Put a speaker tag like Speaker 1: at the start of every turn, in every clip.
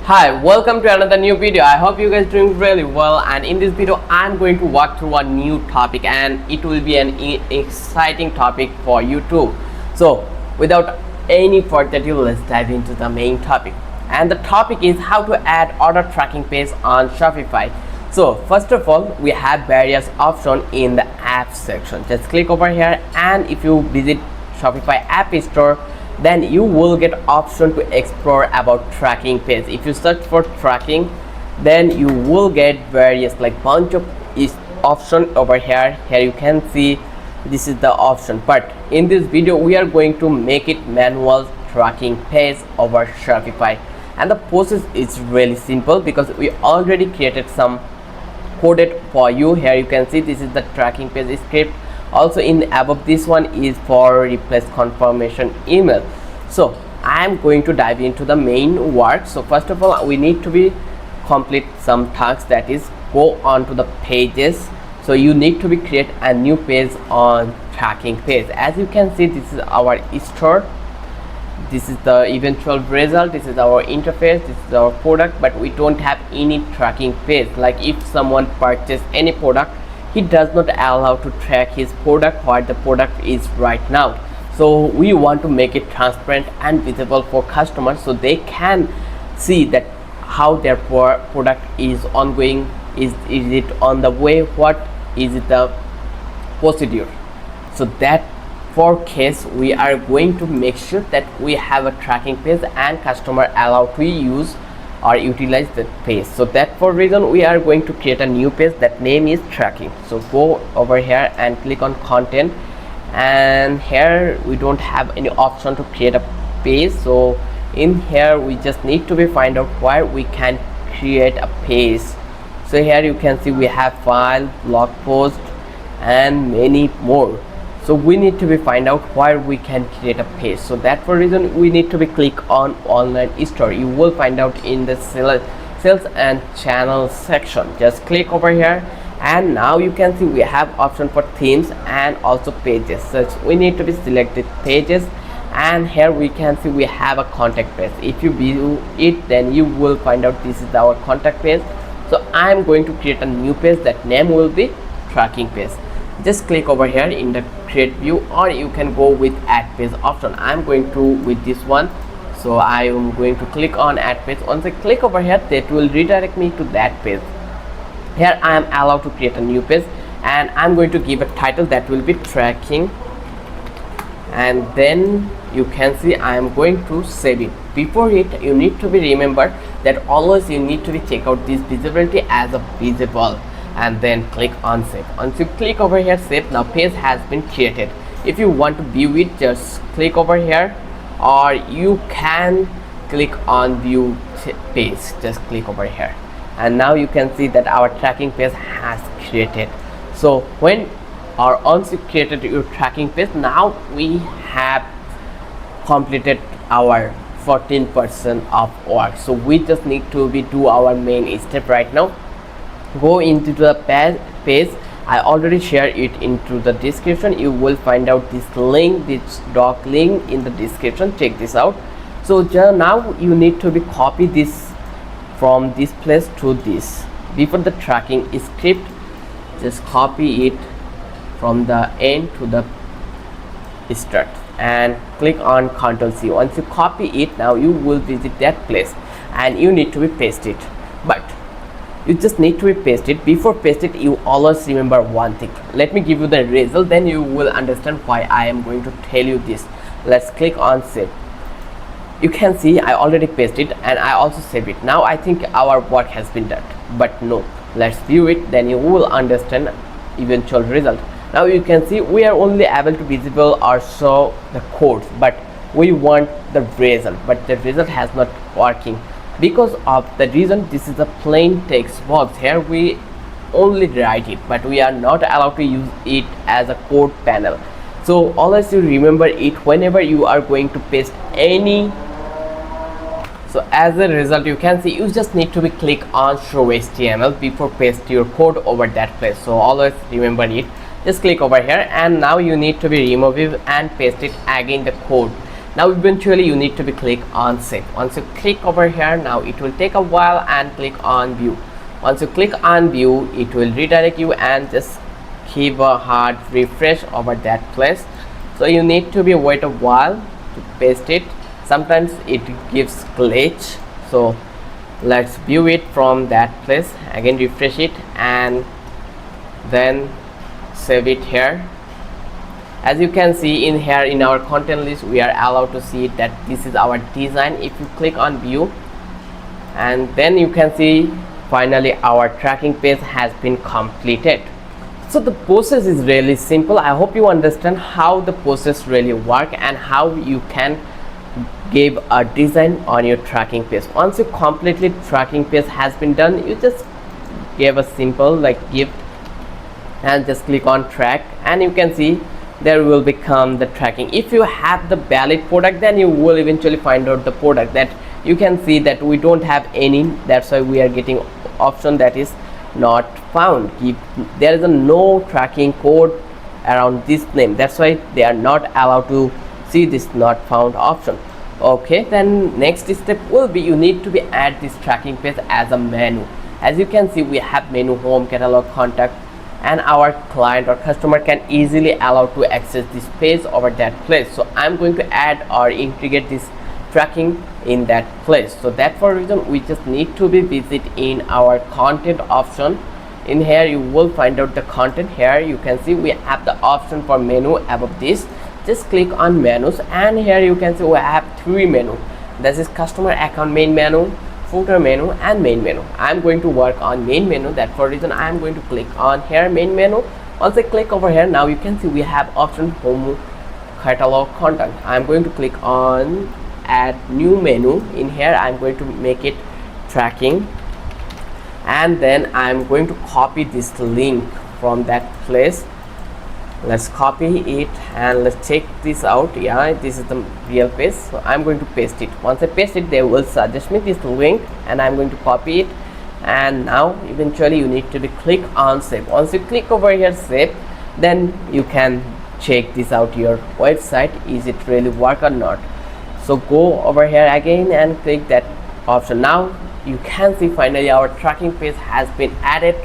Speaker 1: Hi, welcome to another new video. I hope you guys doing really well, and in this video I'm going to walk through a new topic, and it will be an exciting topic for you too. So without any further ado, let's dive into the main topic. And the topic is how to add order tracking page on Shopify. So first of all, we have various options in the app section. Just click over here, and if you visit Shopify app store, then you will get option to explore about tracking page. If you search for tracking, then you will get various like bunch of option over here. Here you can see this is the option, but in this video we are going to make it manual tracking page over Shopify, and the process is really simple because we already created some coded for you. Here you can see this is the tracking page script. Also in above this one is for replace confirmation email. So I am going to dive into the main work. So first of all, we need to be complete some tasks, that is go on to the pages. So you need to be create a new page on tracking page. As you can see, this is our store, this is the eventual result, this is our interface, this is our product, but we don't have any tracking page. Like if someone purchase any product, he does not allow to track his product, what the product is right now. So we want to make it transparent and visible for customers, so they can see that how their product is ongoing, is it on the way, what is it the procedure. So that for case we are going to make sure that we have a tracking page and customer allowed to use or utilize the page. So that for reason we are going to create a new page, that name is tracking. So go over here and click on content, and here we don't have any option to create a page. So in here we just need to be find out where we can create a page. So here you can see we have file, blog post and many more. So we need to be find out where we can create a page. So that for reason we need to be click on online store. You will find out in the sales and channel section. Just click over here, and now you can see we have option for themes and also pages. So we need to be selected pages, and here we can see we have a contact page. If you view it, then you will find out this is our contact page. So I am going to create a new page, that name will be tracking page. Just click over here in the create view, or you can go with add page option. I'm going to with this one, so I am going to click on add page. Once I click over here, that will redirect me to that page. Here I am allowed to create a new page, and I'm going to give a title that will be tracking, and then you can see I am going to save it. Before it, you need to be remember that always you need to be check out this visibility as a visible, and then click on save. Once you click over here save, now page has been created. If you want to view it, just click over here, or you can click on view page. Just click over here, and now you can see that our tracking page has created. So when or once you created your tracking page, now we have completed our 14% of work. So we just need to be do our main step right now. Go into the page. I already shared it into the description. You will find out this link, this doc link in the description. Check this out. So now you need to be copy this from this place to this. Before the tracking script, just copy it from the end to the start and click on Ctrl C. Once you copy it, now you will visit that place and you need to be paste it. But you just need to paste it. Before paste it, you always remember one thing. Let me give you the result, then you will understand why I am going to tell you this. Let's click on save. You can see I already pasted it, and I also save it. Now I think our work has been done, but no, let's view it, then you will understand eventual result. Now you can see we are only able to visible or show the codes, but we want the result, but the result has not working because of the reason this is a plain text box. Here we only write it, but we are not allowed to use it as a code panel. So always you remember it whenever you are going to paste any. So as a result, you can see you just need to be click on show HTML before paste your code over that place. So always remember it. Just click over here, and now you need to be remove it and paste it again the code. Now eventually you need to be click on save. Once you click over here, now it will take a while, and click on view. Once you click on view, it will redirect you and just give a hard refresh over that place. So you need to be wait a while to paste it. Sometimes it gives glitch, so let's view it from that place. Again refresh it and then save it here. As you can see in here in our content list, we are allowed to see that this is our design. If you click on view, and then you can see finally our tracking page has been completed. So the process is really simple. I hope you understand how the process really work and how you can give a design on your tracking page. Once you completely tracking page has been done, you just give a simple like gift and just click on track, and you can see there will become the tracking. If you have the valid product, then you will eventually find out the product. That you can see that we don't have any, that's why we are getting option that is not found. If there is a no tracking code around this name, that's why they are not allowed to see this not found option. Okay, then next step will be you need to be add this tracking page as a menu. As you can see, we have menu, home, catalog, contact, and our client or customer can easily allow to access this page over that place. So I'm going to add or integrate this tracking in that place. So that for reason we just need to be visit in our content option. In here you will find out the content. Here you can see we have the option for menu above this. Just click on menus, and here you can see we have three menu. This is customer account main menu, footer menu, and main menu. I'm going to work on main menu. That for reason I'm going to click on here main menu. Once I click over here, now you can see we have option home, catalog, content. I'm going to click on add new menu. In here I'm going to make it tracking, and then I'm going to copy this link from that place. Let's copy it and let's check this out. Yeah, this is the real page, so I'm going to paste it. Once I paste it, they will suggest me this link, and I'm going to copy it. And now eventually you need to be click on save. Once you click over here save, then you can check this out your website, is it really work or not. So go over here again and click that option. Now you can see finally our tracking page has been added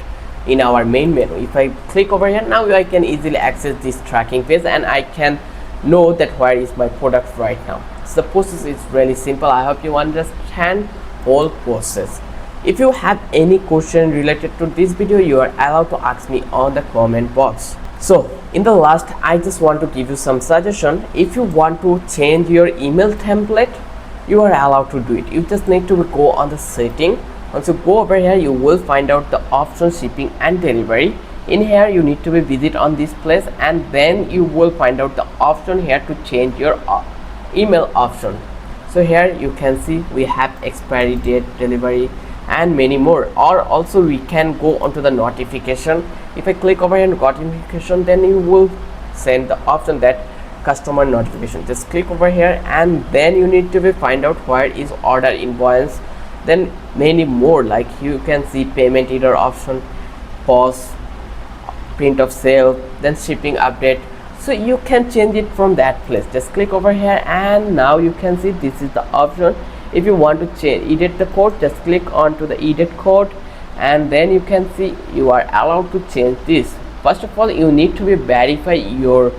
Speaker 1: in our main menu. If I click over here, now I can easily access this tracking page, and I can know that where is my product right now. So the process is really simple. I hope you understand whole process. If you have any question related to this video, you are allowed to ask me on the comment box. So in the last, I just want to give you some suggestion. If you want to change your email template, you are allowed to do it. You just need to go on the setting. Once you go over here, you will find out the option shipping and delivery. In here you need to be visit on this place, and then you will find out the option here to change your email option. So here you can see we have expiry date, delivery, and many more. Or also we can go onto the notification. If I click over here and notification, then you will send the option that customer notification. Just click over here, and then you need to be find out where is order invoice, then many more, like you can see payment either option, pause, print of sale, then shipping update. So you can change it from that place. Just click over here, and now you can see this is the option. If you want to change edit the code, just click on to the edit code, and then you can see you are allowed to change this. First of all, you need to be verify your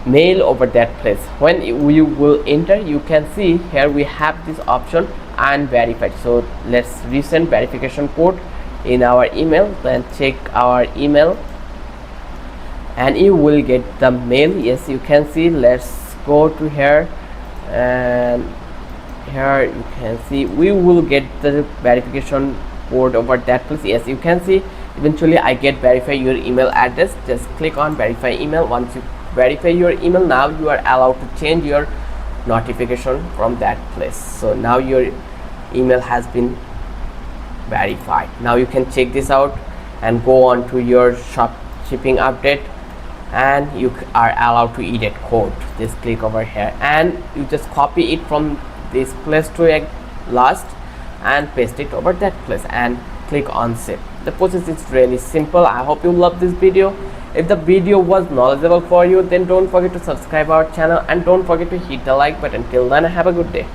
Speaker 1: mail over that place. When you will enter, you can see here we have this option unverified. So let's resend verification code in our email, then check our email, and you will get the mail. Yes, you can see. Let's go to here, and here you can see we will get the verification code over that place. Yes, you can see eventually I get verify your email address. Just click on verify email. Once you verify your email, now you are allowed to change your notification from that place. So now your email has been verified. Now you can check this out and go on to your shipping update, and you are allowed to edit code. Just click over here, and you just copy it from this place to a last and paste it over that place and click on save. The process is really simple. I hope you love this video. If the video was knowledgeable for you, then don't forget to subscribe our channel and don't forget to hit the like button. Till then, have a good day.